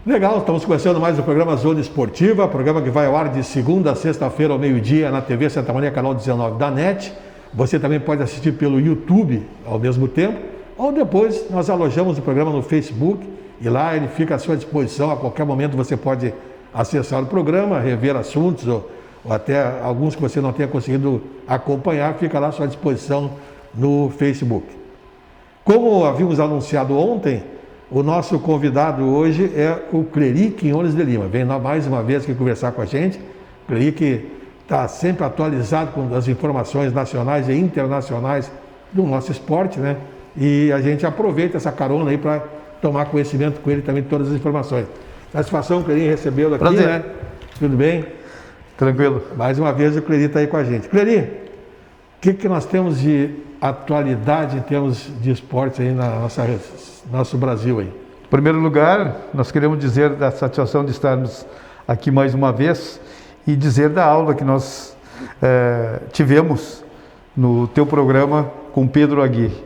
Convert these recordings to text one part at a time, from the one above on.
Legal, estamos começando mais o programa Zona Esportiva, programa que vai ao ar de segunda a sexta-feira ao meio-dia na TV Santa Maria, canal 19 da NET. Você também pode assistir pelo YouTube ao mesmo tempo, ou depois nós alojamos o programa no Facebook e lá ele fica à sua disposição. A qualquer momento você pode acessar o programa, rever assuntos ou até alguns que você não tenha conseguido acompanhar, fica lá à sua disposição no Facebook. Como havíamos anunciado ontem, o nosso convidado hoje é o Clery Quinones de Lima. Vem mais uma vez aqui conversar com a gente. Clery que está sempre atualizado com as informações nacionais e internacionais do nosso esporte, né? E a gente aproveita essa carona aí para tomar conhecimento com ele também de todas as informações. Satisfação, Clery, recebê-lo aqui, prazer, né? Tudo bem? Tranquilo. Mais uma vez o Clery está aí com a gente. Clery, o que nós temos de atualidade em termos de esporte aí na nosso Brasil aí? Em primeiro lugar, nós queremos dizer da satisfação de estarmos aqui mais uma vez e dizer da aula que nós tivemos no teu programa com Pedro Aguirre.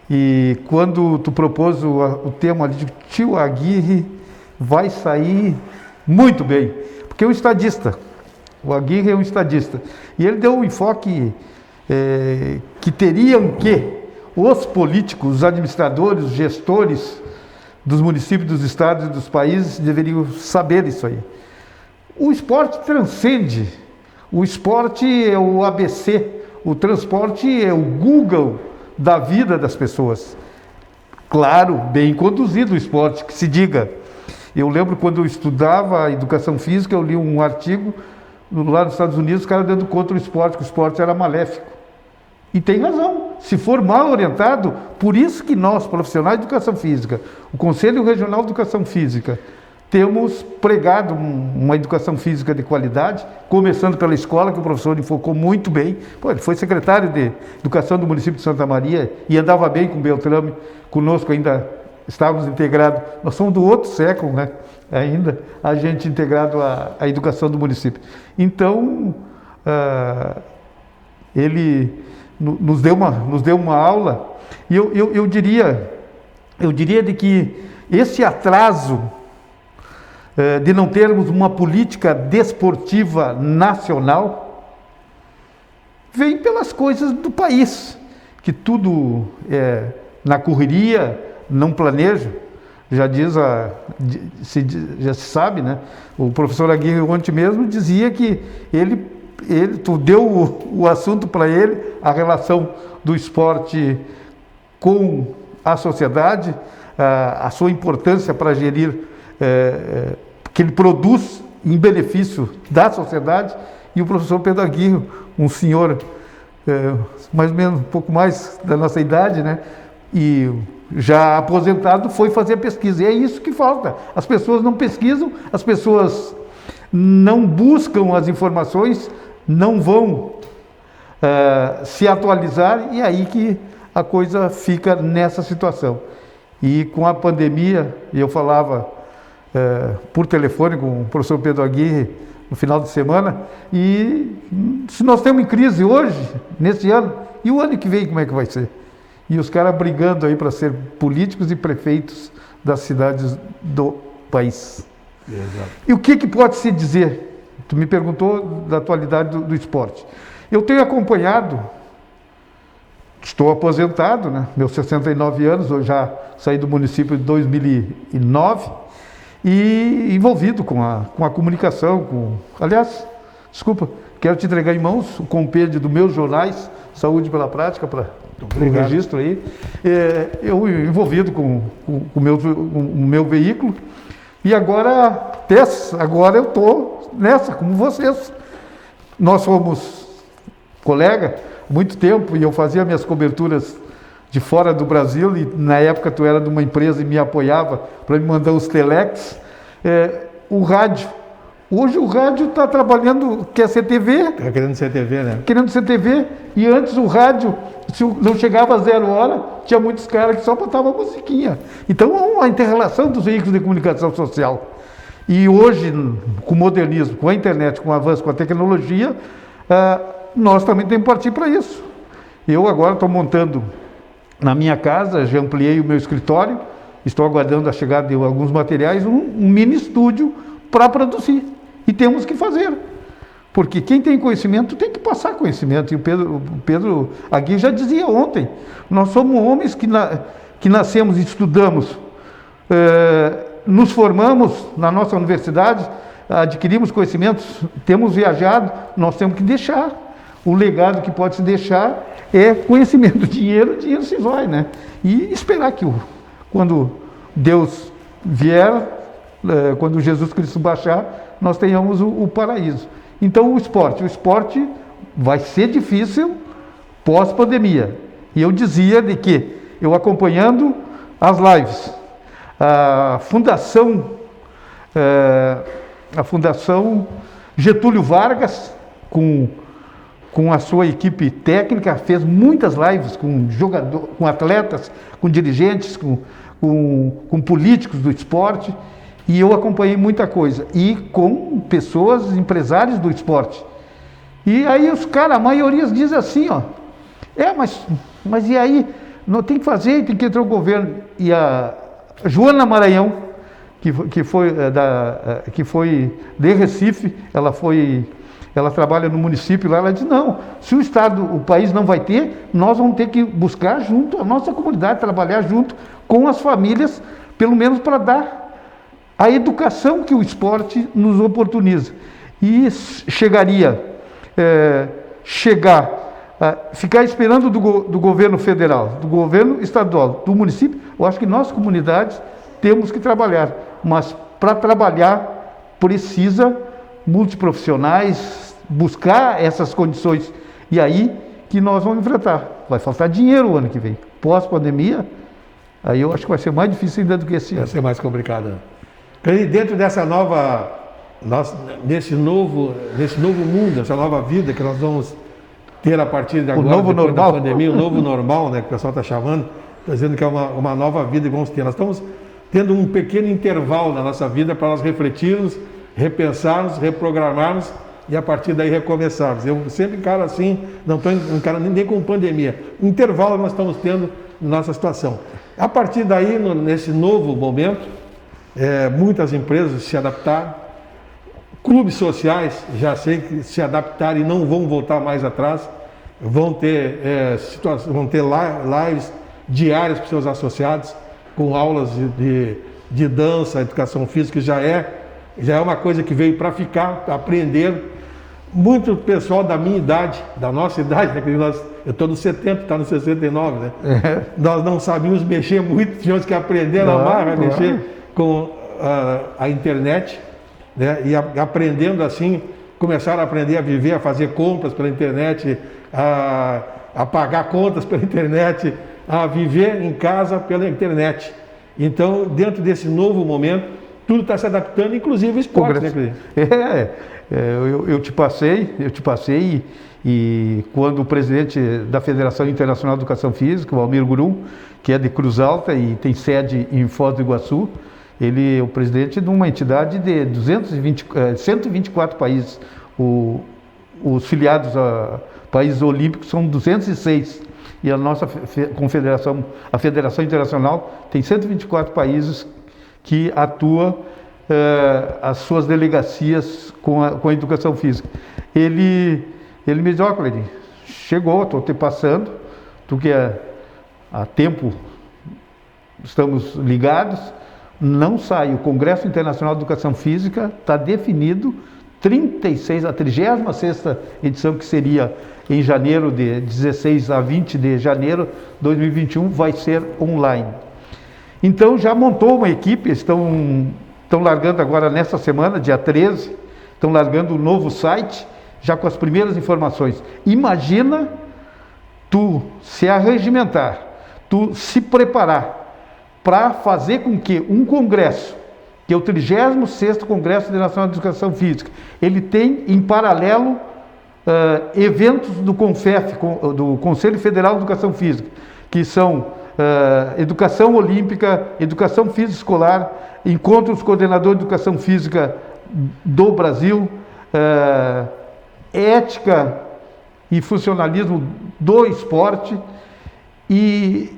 E quando tu propôs o tema de tio Aguirre, vai sair muito bem, porque é um estadista. O Aguirre é um estadista. E ele deu um enfoque que teriam que os políticos, os administradores, os gestores dos municípios, dos estados e dos países deveriam saber isso aí. O esporte transcende. O esporte é o ABC. O transporte é o Google da vida das pessoas. Claro, bem conduzido o esporte, que se diga. Eu lembro quando eu estudava educação física, eu li um artigo lá nos Estados Unidos, os caras dando contra o esporte, que o esporte era maléfico. E tem razão, se for mal orientado, por isso que nós, profissionais de educação física, o Conselho Regional de Educação Física, temos pregado uma educação física de qualidade, começando pela escola, que o professor enfocou muito bem. Pô, ele foi secretário de Educação do município de Santa Maria e andava bem com o Beltrame, conosco ainda estávamos integrados. Nós somos do outro século, né? Ainda a gente integrado à educação do município. Então, ele nos deu uma aula, e eu diria de que esse atraso de não termos uma política desportiva nacional vem pelas coisas do país, que tudo é na correria, não planeja. Já se sabe, né? O professor Aguirre ontem mesmo dizia que tu deu o assunto para ele, a relação do esporte com a sociedade, a sua importância para gerir, que ele produz em benefício da sociedade. E o professor Pedro Aguirre, um senhor mais ou menos um pouco mais da nossa idade, né? E já aposentado, foi fazer pesquisa. E é isso que falta. As pessoas não pesquisam, as pessoas não buscam as informações, não vão se atualizar, e aí que a coisa fica nessa situação. E com a pandemia, eu falava por telefone com o professor Pedro Aguirre no final de semana, e se nós temos em crise hoje, nesse ano, e o ano que vem como é que vai ser? E os caras brigando aí para ser políticos e prefeitos das cidades do país. Exato. E o que pode se dizer? Tu me perguntou da atualidade do esporte. Eu tenho acompanhado, estou aposentado, né? Meus 69 anos, eu já saí do município em 2009, e envolvido com a comunicação, aliás, desculpa, quero te entregar em mãos o compêndio dos meus jornais, Saúde pela Prática, para o registro aí. Eu envolvido com o meu veículo, e agora eu estou nessa, como vocês. Nós fomos colega há muito tempo, e eu fazia minhas coberturas de fora do Brasil, e na época tu era de uma empresa e me apoiava para me mandar os telex. O rádio. Hoje o rádio está trabalhando, quer ser TV. Está querendo ser TV, né? Querendo ser TV. E antes o rádio, se não chegava a 0 hora, tinha muitos caras que só botavam musiquinha. Então, a inter-relação dos veículos de comunicação social. E hoje, com o modernismo, com a internet, com o avanço, com a tecnologia, nós também temos que partir para isso. Eu agora estou montando na minha casa, já ampliei o meu escritório, estou aguardando a chegada de alguns materiais, um mini estúdio para produzir. E temos que fazer. Porque quem tem conhecimento tem que passar conhecimento. E o Pedro aqui já dizia ontem, nós somos homens que nascemos e estudamos, nos formamos na nossa universidade, adquirimos conhecimentos, temos viajado, nós temos que deixar. O legado que pode se deixar é conhecimento. Dinheiro se vai, né? E esperar que quando Deus vier, quando Jesus Cristo baixar, nós tenhamos o paraíso. Então o esporte vai ser difícil pós-pandemia. E eu dizia de que, eu acompanhando as lives, a Fundação Getúlio Vargas, com a sua equipe técnica, fez muitas lives com atletas, com dirigentes, com políticos do esporte, e eu acompanhei muita coisa, e com pessoas, empresários do esporte. E aí a maioria diz assim, mas e aí? Não tem que fazer, tem que entrar o governo. E a Joana Maranhão, que foi de Recife, ela trabalha no município lá, ela diz, não, se o país não vai ter, nós vamos ter que buscar junto a nossa comunidade, trabalhar junto com as famílias, pelo menos para dar a educação que o esporte nos oportuniza. E ficar esperando do governo federal, do governo estadual, do município, eu acho que nós, comunidades, temos que trabalhar. Mas para trabalhar, precisa multiprofissionais, buscar essas condições. E aí que nós vamos enfrentar. Vai faltar dinheiro o ano que vem. Pós-pandemia, aí eu acho que vai ser mais difícil ainda do que esse ano. Vai ser mais complicado. E dentro dessa nesse novo mundo, essa nova vida que nós vamos ter a partir de agora, depois da pandemia, o novo normal, né, que o pessoal está chamando, está dizendo que é uma nova vida que vamos ter. Nós estamos tendo um pequeno intervalo na nossa vida para nós refletirmos, repensarmos, reprogramarmos e a partir daí recomeçarmos. Eu sempre encaro assim, não estou encarando nem com pandemia. Um intervalo nós estamos tendo na nossa situação. A partir daí, nesse novo momento, muitas empresas se adaptaram, clubes sociais já sei que se adaptaram e não vão voltar mais atrás, vão ter lives diárias para os seus associados, com aulas de dança, educação física, já é uma coisa que veio para ficar, aprender. Muito pessoal da minha idade, da nossa idade, né, eu estou nos 70, está nos 69, né? Nós não sabíamos mexer muito, tínhamos que aprender na marra, mexer com a internet, né? E aprendendo assim, começaram a aprender a viver, a fazer compras pela internet, a pagar contas pela internet, a viver em casa pela internet. Então, dentro desse novo momento, tudo está se adaptando, inclusive o esporte, né, Cris? Eu te passei e quando o presidente da Federação Internacional de Educação Física, o Almir Gurum, que é de Cruz Alta e tem sede em Foz do Iguaçu, ele é o presidente de uma entidade de 124 países. Os filiados a países olímpicos são 206. E a nossa confederação, a Federação Internacional, tem 124 países que atuam as suas delegacias com a educação física. Ele me disse, Cleiton, chegou, estou te passando, tu que há tempo estamos ligados, não sai. O Congresso Internacional de Educação Física está definido, a 36ª edição, que seria em janeiro, de 16 a 20 de janeiro de 2021, vai ser online. Então já montou uma equipe, estão largando agora nessa semana, dia 13, estão largando um novo site, já com as primeiras informações. Imagina tu se arregimentar, tu se preparar para fazer com que um congresso, que é o 36º Congresso Internacional de Educação Física, ele tem em paralelo eventos do CONFEF, do Conselho Federal de Educação Física, que são educação olímpica, educação física escolar, encontros coordenadores de educação física do Brasil, ética e funcionalismo do esporte e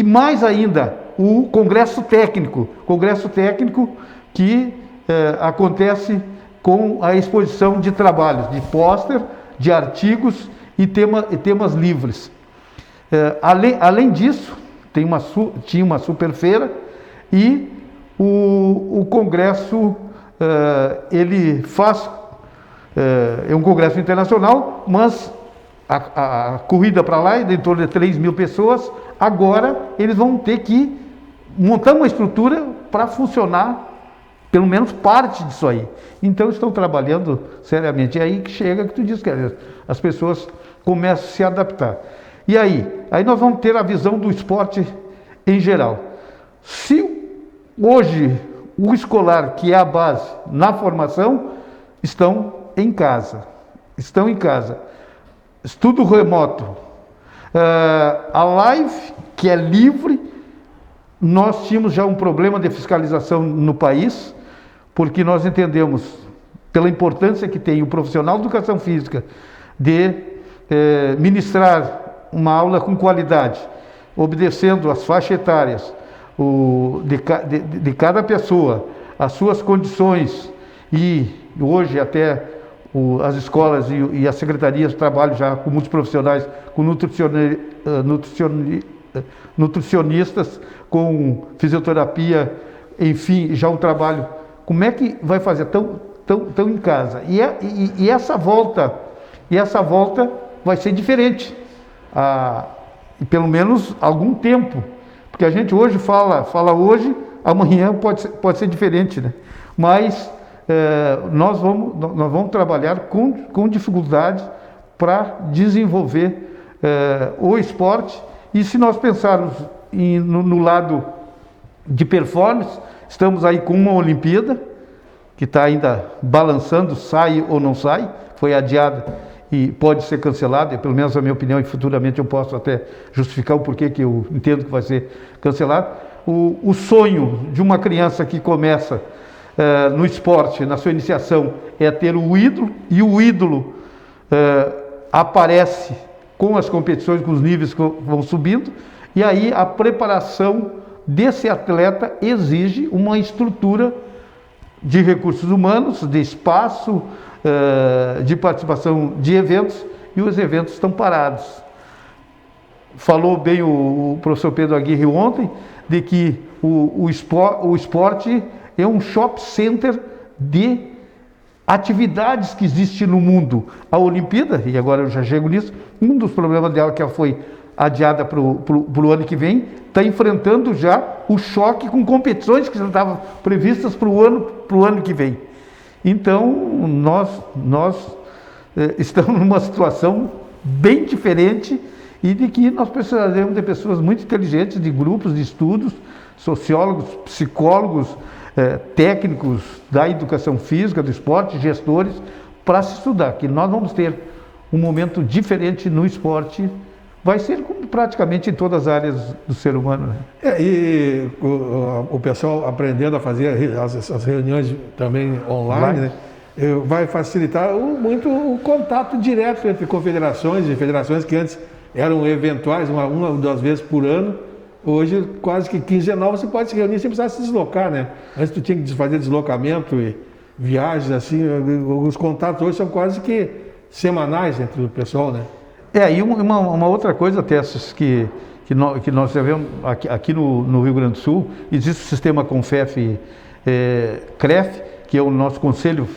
mais ainda, o congresso técnico que acontece com a exposição de trabalhos, de pôster, de artigos e temas livres. Além disso, tinha uma super feira e o congresso, ele faz, é um congresso internacional, mas a corrida para lá é de em torno de 3.000 pessoas. Agora eles vão ter que montar uma estrutura para funcionar pelo menos parte disso aí. Então estão trabalhando seriamente. É aí que chega que tu diz que as pessoas começam a se adaptar. E aí nós vamos ter a visão do esporte em geral. Se hoje o escolar, que é a base na formação, estão em casa. Estudo remoto. A live, que é livre, nós tínhamos já um problema de fiscalização no país, porque nós entendemos, pela importância que tem o profissional de educação física, de ministrar uma aula com qualidade, obedecendo às faixas etárias de cada pessoa, as suas condições, e hoje até as escolas e as secretarias trabalham já com muitos profissionais, com nutricionistas, com fisioterapia, enfim, já um trabalho. Como é que vai fazer? Tão em casa. E essa volta vai ser diferente, pelo menos algum tempo, porque a gente hoje fala hoje, amanhã pode ser diferente, né? Mas nós vamos trabalhar com dificuldade para desenvolver o esporte. E se nós pensarmos no lado de performance, estamos aí com uma Olimpíada que está ainda balançando, sai ou não sai, foi adiada e pode ser cancelada, pelo menos a minha opinião, e futuramente eu posso até justificar o porquê que eu entendo que vai ser cancelado. O sonho de uma criança que começa no esporte, na sua iniciação, é ter o ídolo, e o ídolo aparece com as competições, com os níveis que vão subindo, e aí a preparação desse atleta exige uma estrutura de recursos humanos, de espaço, de participação de eventos, e os eventos estão parados. Falou bem o professor Pedro Aguirre ontem, de que o esporte é um shopping center de atividades que existe no mundo. A Olimpíada, e agora eu já chego nisso, um dos problemas dela, que ela foi adiada para o ano que vem, está enfrentando já o choque com competições que já estavam previstas para o ano que vem. Então, nós estamos numa situação bem diferente, e de que nós precisaremos de pessoas muito inteligentes, de grupos de estudos, sociólogos, psicólogos, técnicos da educação física, do esporte, gestores, para se estudar, que nós vamos ter um momento diferente no esporte, vai ser como praticamente em todas as áreas do ser humano, né? E o pessoal aprendendo a fazer as reuniões também online, né? Vai facilitar muito o contato direto entre confederações e federações que antes eram eventuais, uma ou duas vezes por ano. Hoje, quase que quinzenal, você pode se reunir sem precisar se deslocar, né? Antes tu tinha que fazer deslocamento e viagens, assim. Os contatos hoje são quase que semanais entre o pessoal, né? E uma outra coisa, Tessas, que nós vemos aqui no Rio Grande do Sul, existe o sistema CONFEF, CREF, que é o nosso Conselho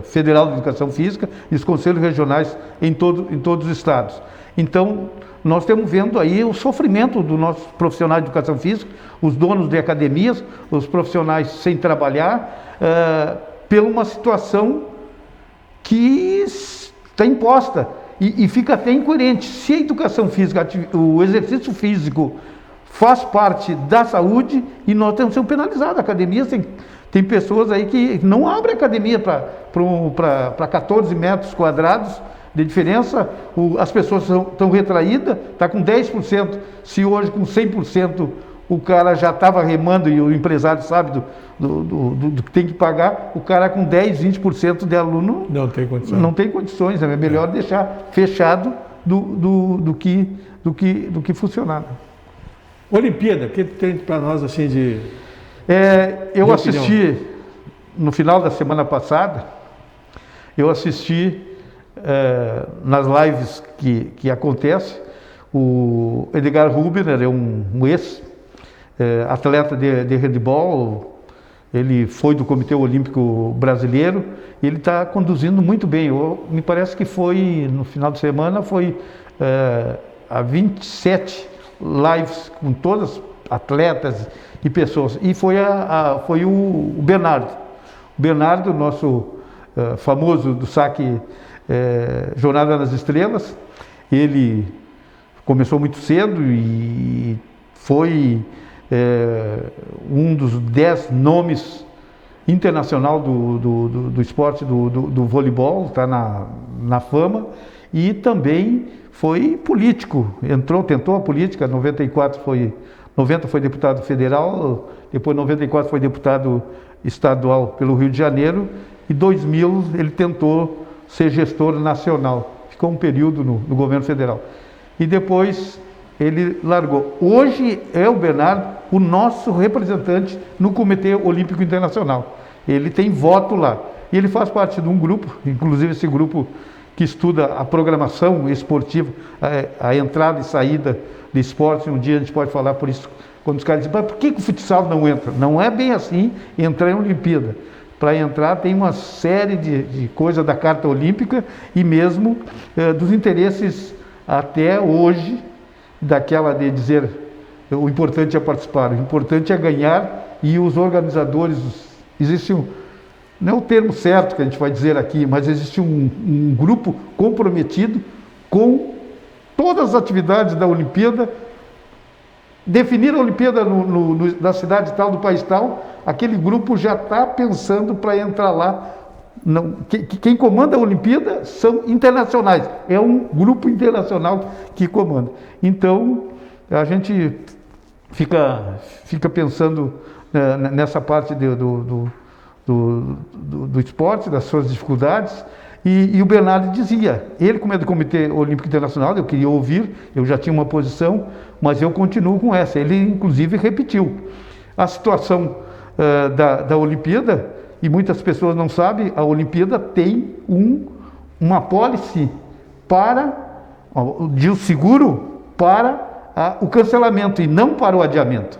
Federal de Educação Física, e os conselhos regionais em todos os estados. Então, nós estamos vendo aí o sofrimento dos nossos profissionais de educação física, os donos de academias, os profissionais sem trabalhar, por uma situação que está imposta. E fica até incoerente. Se a educação física, o exercício físico faz parte da saúde, e nós temos que ser penalizados. Academias, tem pessoas aí que não abrem academia para 14 metros quadrados de diferença. As pessoas estão retraídas, está com 10%, se hoje com 100% o cara já estava remando, e o empresário sabe do que tem que pagar, o cara com 10, 20% de aluno não tem condições, é melhor deixar fechado do que funcionar. Olimpíada, o que tem para nós assim de... Eu assisti, no final da semana passada, eu assisti nas lives que acontecem, o Edgar Rubner é um ex-atleta de handebol, ele foi do Comitê Olímpico Brasileiro, e ele está conduzindo muito bem. Me parece que foi, no final de semana, foi a 27 lives com todas atletas e pessoas. E foi o Bernardo. O Bernardo, nosso famoso do saque Jornada nas Estrelas, ele começou muito cedo e foi um dos 10 nomes internacional do esporte do voleibol, está na fama, e também foi político, tentou a política, 90 foi deputado federal, depois 94 foi deputado estadual pelo Rio de Janeiro, e 2000 ele tentou ser gestor nacional, ficou um período no governo federal. E depois ele largou. Hoje é o Bernardo o nosso representante no Comitê Olímpico Internacional. Ele tem voto lá. E ele faz parte de um grupo, inclusive esse grupo que estuda a programação esportiva, a entrada e saída de esporte. Um dia a gente pode falar por isso, quando os caras dizem, mas por que o futsal não entra? Não é bem assim entrar em Olimpíada. Para entrar tem uma série de coisas da Carta Olímpica e mesmo dos interesses até hoje, daquela de dizer o importante é participar, o importante é ganhar, e os organizadores, existe não é o termo certo que a gente vai dizer aqui, mas existe um grupo comprometido com todas as atividades da Olimpíada, definir a Olimpíada na cidade tal, do país tal, aquele grupo já está pensando para entrar lá. Não, quem comanda a Olimpíada são internacionais, é um grupo internacional que comanda. Então, a gente fica pensando nessa parte do esporte, das suas dificuldades, e o Bernardo dizia, ele como é do Comitê Olímpico Internacional, eu queria ouvir, eu já tinha uma posição, mas eu continuo com essa. Ele inclusive repetiu a situação da Olimpíada, e muitas pessoas não sabem, a Olimpíada tem uma apólice de seguro para o cancelamento e não para o adiamento.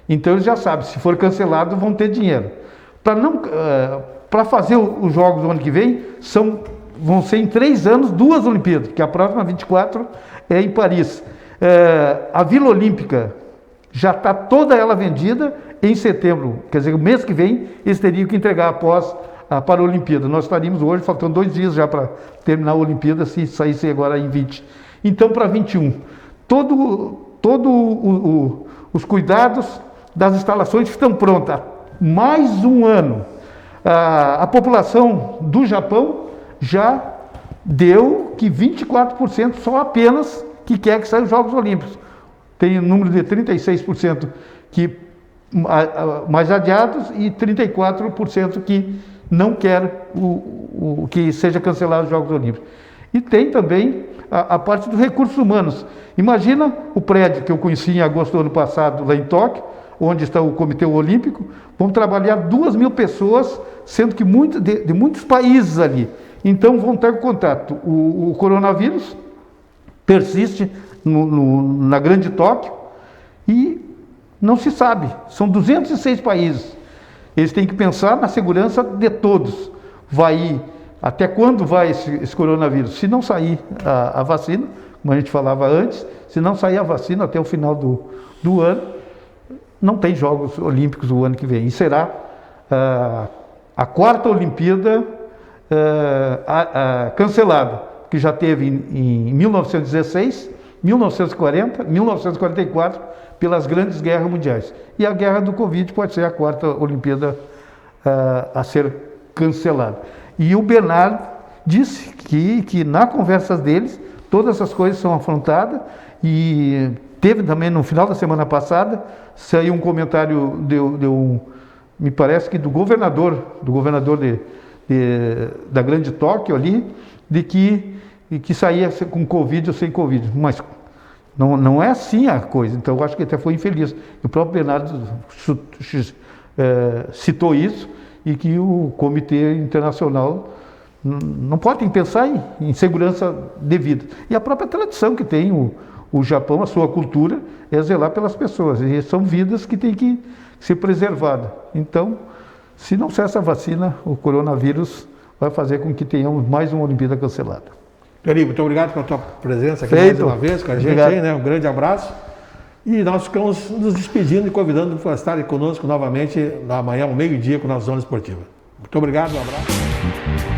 Então eles já sabem, se for cancelado vão ter dinheiro. Para fazer os jogos do ano que vem, vão ser em 3 anos 2 Olimpíadas, que a próxima 24 é em Paris. A Vila Olímpica já está toda ela vendida em setembro, quer dizer, o mês que vem eles teriam que entregar após a Paralimpíada. Nós estaríamos hoje, faltando 2 dias já para terminar a Olimpíada, se saísse agora em 20. Então, para 21, os cuidados das instalações estão prontas. Mais um ano. A população do Japão já deu que 24% só apenas que quer que saiam os Jogos Olímpicos. Tem um número de 36% mais adiados e 34% que não quer que seja cancelado os Jogos Olímpicos. E tem também a parte dos recursos humanos. Imagina o prédio que eu conheci em agosto do ano passado, lá em Tóquio, onde está o Comitê Olímpico, vão trabalhar 2.000 pessoas, sendo que de muitos países ali. Então vão ter contato. O coronavírus persiste na grande Tóquio e não se sabe. São 206 países. Eles têm que pensar na segurança de todos. Até quando vai esse coronavírus? Se não sair a vacina, como a gente falava antes, se não sair a vacina até o final do ano, não tem Jogos Olímpicos o ano que vem. E será a 4ª Olimpíada cancelada, que já teve em 1916, 1940, 1944, pelas grandes guerras mundiais. E a guerra do Covid pode ser a 4ª Olimpíada a ser cancelada. E o Bernardo disse que na conversa deles, todas essas coisas são afrontadas, e teve também no final da semana passada, saiu um comentário me parece que do governador da grande Tóquio ali, de que saía com Covid ou sem Covid. Mas Não é assim a coisa. Então, eu acho que até foi infeliz. O próprio Bernardo citou isso, e que o Comitê Internacional não pode pensar em segurança devida. E a própria tradição que tem o Japão, a sua cultura, é zelar pelas pessoas. E são vidas que têm que ser preservadas. Então, se não ser essa vacina, o coronavírus vai fazer com que tenhamos mais uma Olimpíada cancelada. Peri, muito obrigado pela tua presença aqui Feito. mais uma vez com a gente aí, né? Um grande abraço. E nós ficamos nos despedindo e convidando para estarem conosco novamente amanhã, ao meio-dia, com a Zona Esportiva. Muito obrigado, um abraço.